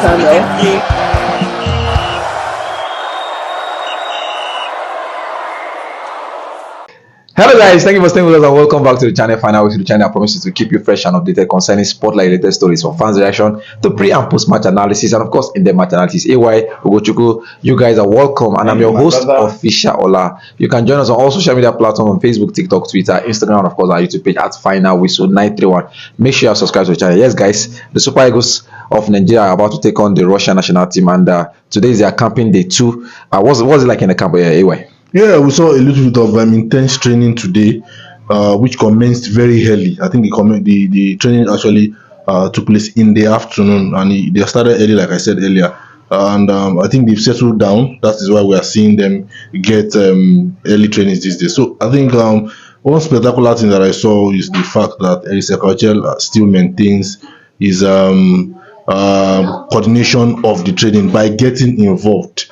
channel. Hello guys, thank you for staying with us and welcome back to the channel. Final to the channel promises to keep you fresh and updated concerning spotlight related stories from fans' reaction to pre and post match analysis and of course in the match analysis. AY Ugochukwu, you guys are welcome and I'm your host Official Ola. You can join us on all social media platforms on Facebook, TikTok, Twitter, Instagram, and of course our YouTube page at Final Whistle 931. Make sure you subscribe to the channel. Yes guys, the Super Eagles of Nigeria are about to take on the Russian national team and today is their camping day 2. What's it like in the camp? AY? Yeah, we saw a little bit of intense training today, which commenced very early. I think the training actually took place in the afternoon, and they started early, like I said earlier. And I think they've settled down. That is why we are seeing them get early trainings these days. So I think one spectacular thing that I saw is the fact that Chelle still maintains his coordination of the training by getting involved.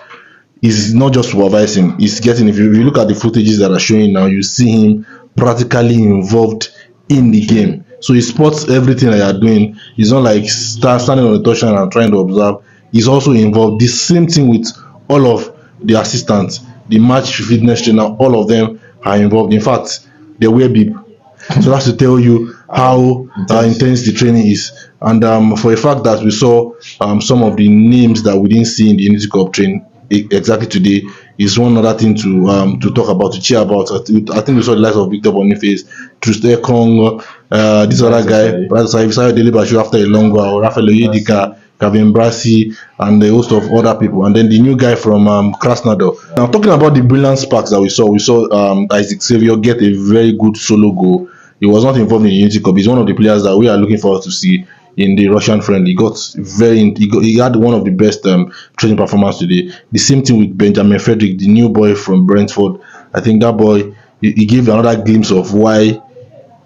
He's not just supervising, he's getting, if you look at the footages that are showing now, you see him practically involved in the game. So he spots everything that you are doing. He's not like standing on the touchline and trying to observe. He's also involved. The same thing with all of the assistants, the match fitness trainer, all of them are involved. In fact, they wear bib. So that's to tell you how intense the training is. And for a fact that we saw some of the names that we didn't see in the Unity Cup training exactly today is one other thing to talk about, to cheer about. I think we saw the likes of Victor Boniface, Trusté Kong, this other guy, Bashu after a long while, Rafael Oyedika, Kevin Brassi, and a host of other people, and then the new guy from Krasnodar. Now talking about the brilliant sparks that we saw Isaac Xavier get a very good solo goal. He was not involved in the Unity Cup. He's one of the players that we are looking forward to see in the Russian friendly. He had one of the best training performance today. The same thing with Benjamin Fredrick, the new boy from Brentford. I think that boy, he gave another glimpse of why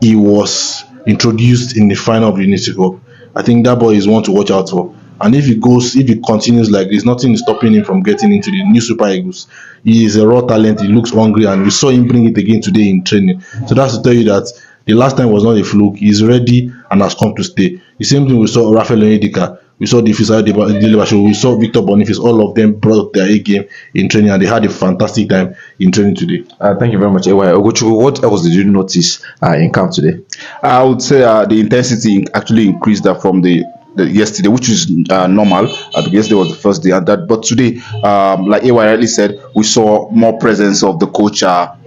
he was introduced in the final of the Unity Cup. I think that boy is one to watch out for. And if he continues like this, nothing is stopping him from getting into the new Super Eagles. He is a raw talent. He looks hungry, and we saw him bring it again today in training. So that's to tell you that the last time was not a fluke. He's ready and has come to stay. The same thing we saw Rafael Oyedika, we saw we saw Victor Boniface. All of them brought their A game in training, and they had a fantastic time in training today. Thank you very much, AY. Ogochukwu, what else did you notice in camp today? I would say the intensity actually increased from the yesterday, which is normal. Yesterday was the first day, but today, like AY rightly said, we saw more presence of the coach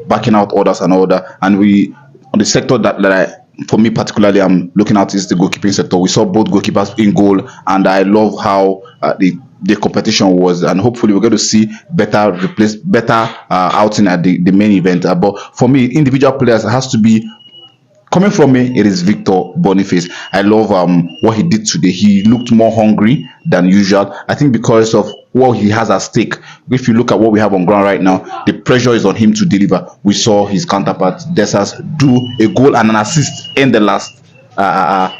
backing out orders and all that, and we on the sector for me particularly, I'm looking at is the goalkeeping sector. We saw both goalkeepers in goal, and I love how the competition was, and hopefully we're going to see better outing at the main event. But for me, individual players has to be. Coming from me, it is Victor Boniface. I love what he did today. He looked more hungry than usual. I think because of what he has at stake. If you look at what we have on ground right now, the pressure is on him to deliver. We saw his counterpart Desas do a goal and an assist in the last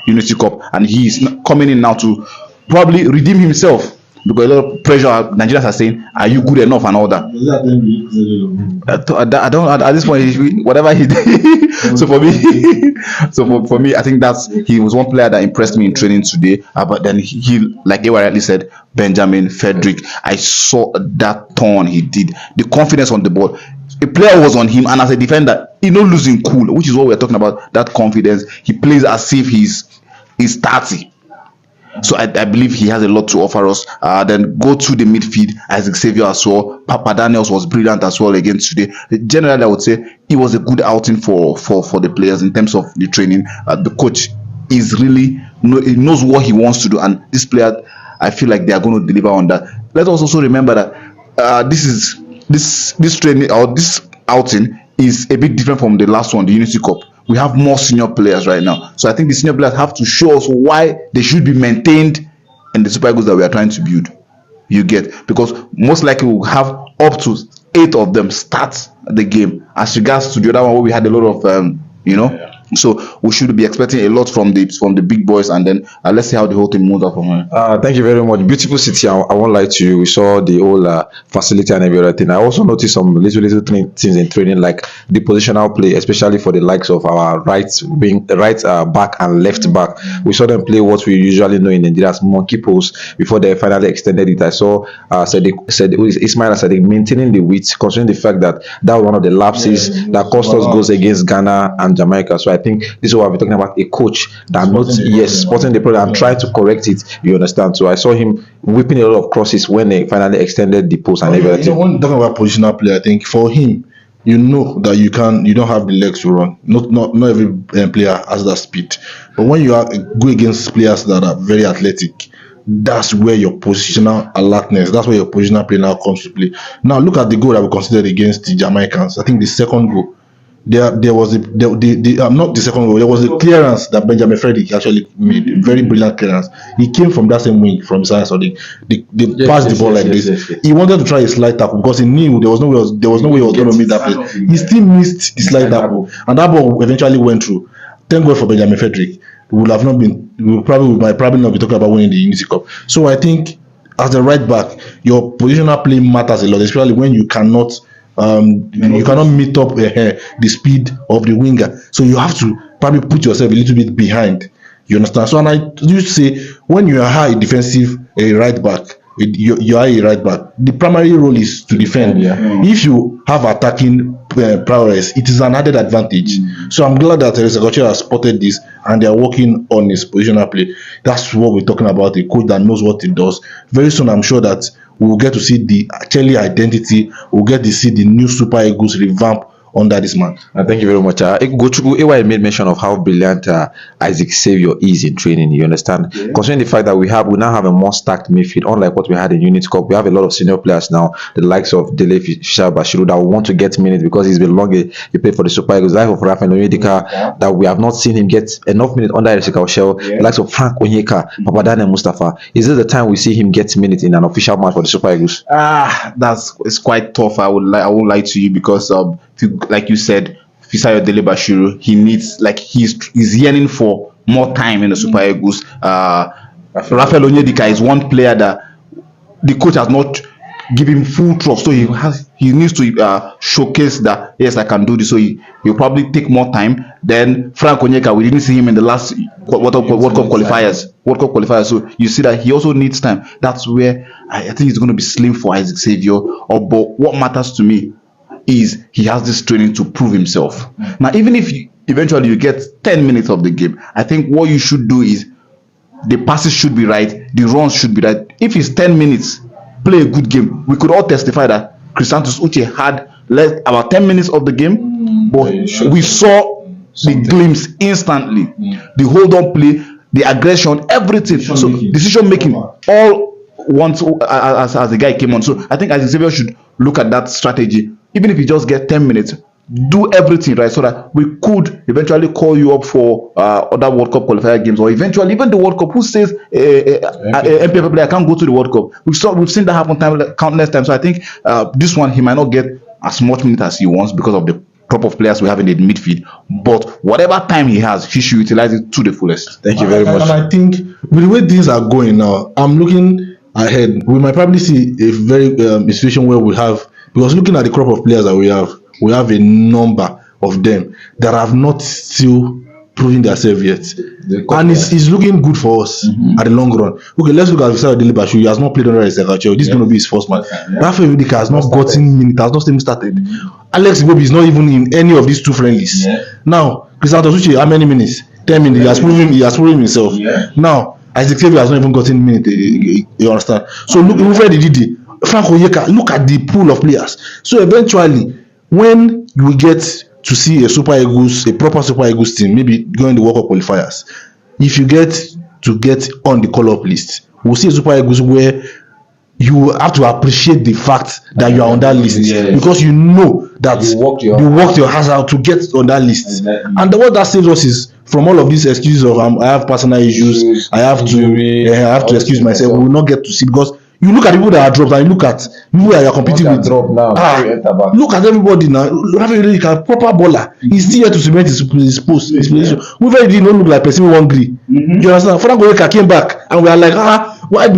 Unity Cup, and he is coming in now to probably redeem himself. Because a lot of pressure, Nigerians are saying, "Are you good enough?" and all that. I don't at this point. Whatever he did. For me, I think he was one player that impressed me in training today. But then he, like you rightly said, Benjamin Fredrick. I saw that turn he did, the confidence on the ball. A player was on him, and as a defender, not losing cool, which is what we're talking about. That confidence. He plays as if he's 30. So I believe he has a lot to offer us. Then go to the midfield, Isaac Xavier as well. Papa Daniels was brilliant as well again today. Generally, I would say it was a good outing for the players in terms of the training. The coach is he knows what he wants to do, and this player, I feel like they are going to deliver on that. Let us also remember that this training or this outing is a bit different from the last one, the Unity Cup. We have more senior players right now. So I think the senior players have to show us why they should be maintained in the Super Eagles that we are trying to build. You get? Because most likely we'll have up to 8 of them start the game. As regards to the other one where we had a lot of, So we should be expecting a lot from the big boys, and then let's see how the whole thing moves up from here. Thank you very much. Beautiful city. I won't lie to you. We saw the whole facility and everything. I also noticed some little things in training, like the positional play, especially for the likes of our right wing, right back and left back. We saw them play what we usually know in Nigeria as monkey pose before they finally extended it. I saw Ismail Sadiq maintaining the width, considering the fact that that was one of the lapses that cost us goals against Ghana and Jamaica. So I think this is what we're talking about, a coach that spotting the problem and trying to correct it. You understand? So I saw him whipping a lot of crosses when they finally extended the post and everything. When talking about positional play, I think for him, you know that you don't have the legs to run. Not every player has that speed. But when you go against players that are very athletic, that's where your positional alertness, that's where your positional play now comes to play. Now look at the goal that we considered against the Jamaicans. I think the second goal, there was not the second goal. There was a clearance that Benjamin Fredrick actually made, a very brilliant clearance. He came from that same wing from Science, so they passed the ball like this. He wanted to try a slide tackle because he knew there was no way he was going to meet that place. He still missed the slide tackle, and that ball eventually went through. Thank God for Benjamin Fredrick. We might probably not be talking about winning the Unity Cup. So I think as the right back, your positional play matters a lot, especially when you cannot meet up the speed of the winger. So you have to probably put yourself a little bit behind. You understand? So, and I used to say, when you are a defensive right back, you are a right back, the primary role is to defend. If you have attacking prowess, it is an added advantage. So I'm glad that Teresa Goche has spotted this and they are working on his positional play. That's what we're talking about, a coach that knows what he does. Very soon I'm sure that we will get to see the chelle identity. We'll get to see the new Super Eagles revamp under this man. Thank you very much. Gochuku, AY made mention of how brilliant Isaac Xavier is in training. You understand? Considering the fact that we now have a more stacked midfield, unlike what we had in Unity Cup. We have a lot of senior players now, the likes of Dele Fisher Bashiru, that want to get minutes because he's been long. He played for the Super Eagles. The likes of Rafael Onyedika, that we have not seen him get enough minutes under Eric Shell. The likes of Frank Onyeka, Papadane Mustafa. Is this the time we see him get minutes in an official match for the Super Eagles? It's quite tough. I won't lie to you, because like you said, Fisayo Dele Bashiru, he needs, like, he's yearning for more time in the Super Eagles. Rafael Onyedika is one player that the coach has not given him full trust, so he needs to showcase that, yes, I can do this. So he'll probably take more time. Then Frank Onyeka, we didn't see him in the last World Cup qualifiers. So you see that he also needs time. That's where I think it's going to be slim for Isaac Xavier. But what matters to me is he has this training to prove himself. Now, even if eventually you get 10 minutes of the game, I think what you should do is the passes should be right, the runs should be right. If it's 10 minutes, play a good game. We could all testify that Chrysanthus Uche had about 10 minutes of the game, but we saw the glimpse instantly. The hold on play, the aggression, everything. So decision making, all once as the guy came on. So I think Isaac Xavier should look at that strategy. Even if you just get 10 minutes, do everything right, so that we could eventually call you up for other World Cup qualifier games, or eventually even the World Cup. Who says MPF player can't go to the World Cup? We've seen that happen countless times. So I think this one, he might not get as much minutes as he wants because of the crop of players we have in the midfield. But whatever time he has, he should utilize it to the fullest. Thank you very much. And I think with the way things are going now, I'm looking ahead. We might probably see a very a situation where we have, because looking at the crop of players that we have a number of them that have not still proven themselves yet, and it's looking good for us at the long run. Okay, let's look at Fisayo Dele Bashiru. He has not played under Ezekiel. This is going to be his first match. Rafael Onyedika has not gotten minutes, has not even started. Alex Iwobi is not even in any of these two friendlies. Now, Chrysanthus Uche, how many minutes? 10 minutes. He has proven himself. Now, Isaac Xavier has not even gotten minutes. You understand? So look, Wilfred Ndidi, Frank Onyeka, look at the pool of players. So eventually, when we get to see a proper Super Eagles team, maybe going the World Cup qualifiers, if you get on the call-up list, we'll see a Super Eagles where you have to appreciate the fact that you are on that list, because you know that you worked your hands out to get on that list. And what that saves us is from all of these excuses of I have personal issues, I have to excuse myself. We will not get to see, because You look at the people that are dropped and you look at people that you are competing with. Look at everybody now. Rafael Fredrick, a proper baller. He's still here to cement his post, his position. We very did not look like person we hungry. You understand? Frank Oyeka came back and we are like, where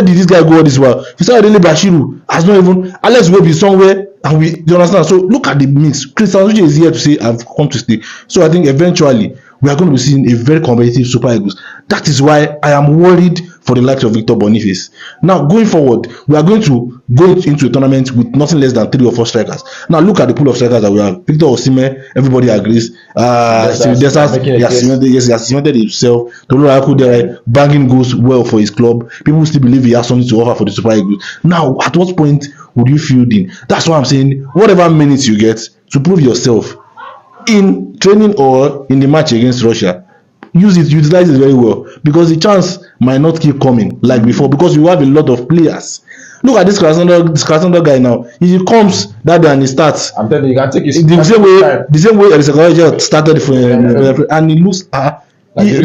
did this guy go all this while? Fisayodele Bashiru has not even, unless we be somewhere and we, you understand? So look at the mix. Christian Uche is here to say I've come to stay. So I think eventually we are going to be seeing a very competitive Super Eagles. That is why I am worried for the likes of Victor Boniface. Now going forward, we are going to go into a tournament with nothing less than 3 or 4 strikers. Now look at the pool of strikers that we have. Victor Osimhen, everybody agrees. Steven Desas, he has cemented himself. Tolu Akudere banging goes well for his club. People still believe he has something to offer for the Super Eagles. Now, at what point would you field in? That's why I'm saying, whatever minutes you get to prove yourself in training or in the match against Russia, utilize it very well, because the chance might not keep coming like before, because you have a lot of players. Look at this Krasnodar guy now. If he comes that day and he starts, I'm telling you, can take his the same way Elisha started for and he looks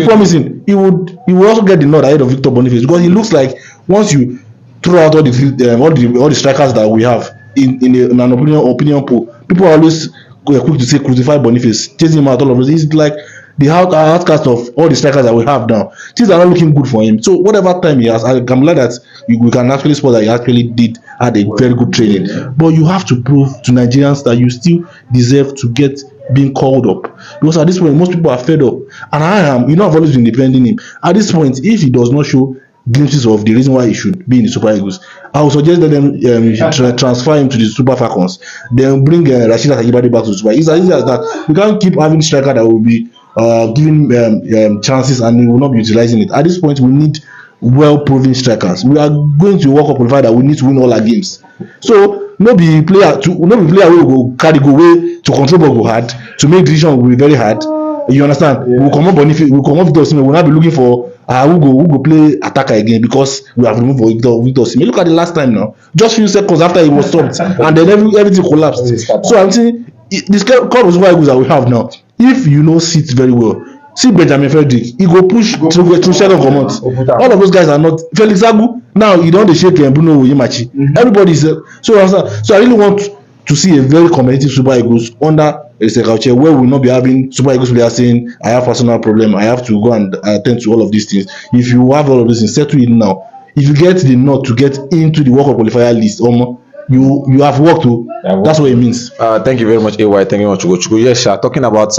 promising. He would also get the nod ahead of Victor Boniface, because he looks like, once you throw out all the strikers that we have in an opinion poll, people are always quick to say crucify Boniface, chasing him out, all of this. He's like the outcast of all the strikers that we have now. Things are not looking good for him. So whatever time he has, I'm glad that we can actually spot that he actually had a very good training. But you have to prove to Nigerians that you still deserve to get being called up, because at this point most people are fed up, and I am. I've always been defending him. At this point, if he does not show glimpses of the reason why he should be in the Super Eagles, I would suggest that you should transfer him to the Super Falcons, then bring Rashida Takibade back to the Super. It's as easy as that. We can't keep having striker that will be giving chances and we will not be utilizing it. At this point, we need well-proven strikers. We are going to work up with that we need to win all our games. So no be player wey go carry go way to control ball go hard, to make decision will be very hard. You understand? Yeah. We come up Boniface, we come up Victor Osimhen. We'll not be looking for who go play attacker again, because we have removed Victor Osimhen. Look at the last time now, just few seconds after he was stopped, and then everything collapsed. So I'm saying this club of Super Eagles that we have now, if you know sit very well, see Benjamin Fredrick, he go push through Sheldon Comot. All of those guys are not. Felix Agu now, he don't shake Bruno Oyemachi. Everybody's so I really want to see a very competitive Super Eagles under Elisha, where we will not be having Super Eagles players saying, I have personal problem, I have to go and attend to all of these things. If you have all of this, settle it now. If you get the nod to get into the World Cup qualifier list, you have worked to. That's what it means. Thank you very much, AY. Thank you very much, Chukwuchukwu. Yes, talking about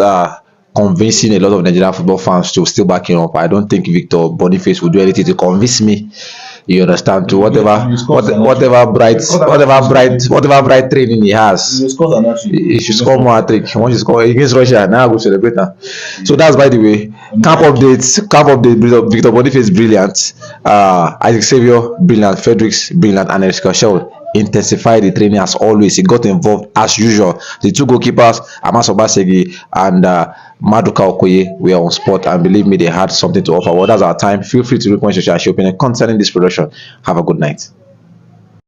convincing a lot of Nigerian football fans to still back him up, I don't think Victor Boniface would do anything to convince me. You understand? To whatever bright training he has, he should score more hat-trick. Once he score against Russia, now I go celebrate now. So that's, by the way, camp update. Victor Boniface brilliant, Isaac Xavier brilliant, Fredrick's brilliant, and chelle intensify the training as always. He got involved as usual. The 2 goalkeepers, Amas Obasegi and Maduka Okoye, were on spot, and believe me, they had something to offer. Well, that's our time. Feel free to report your opinion concerning this production. Have a good night.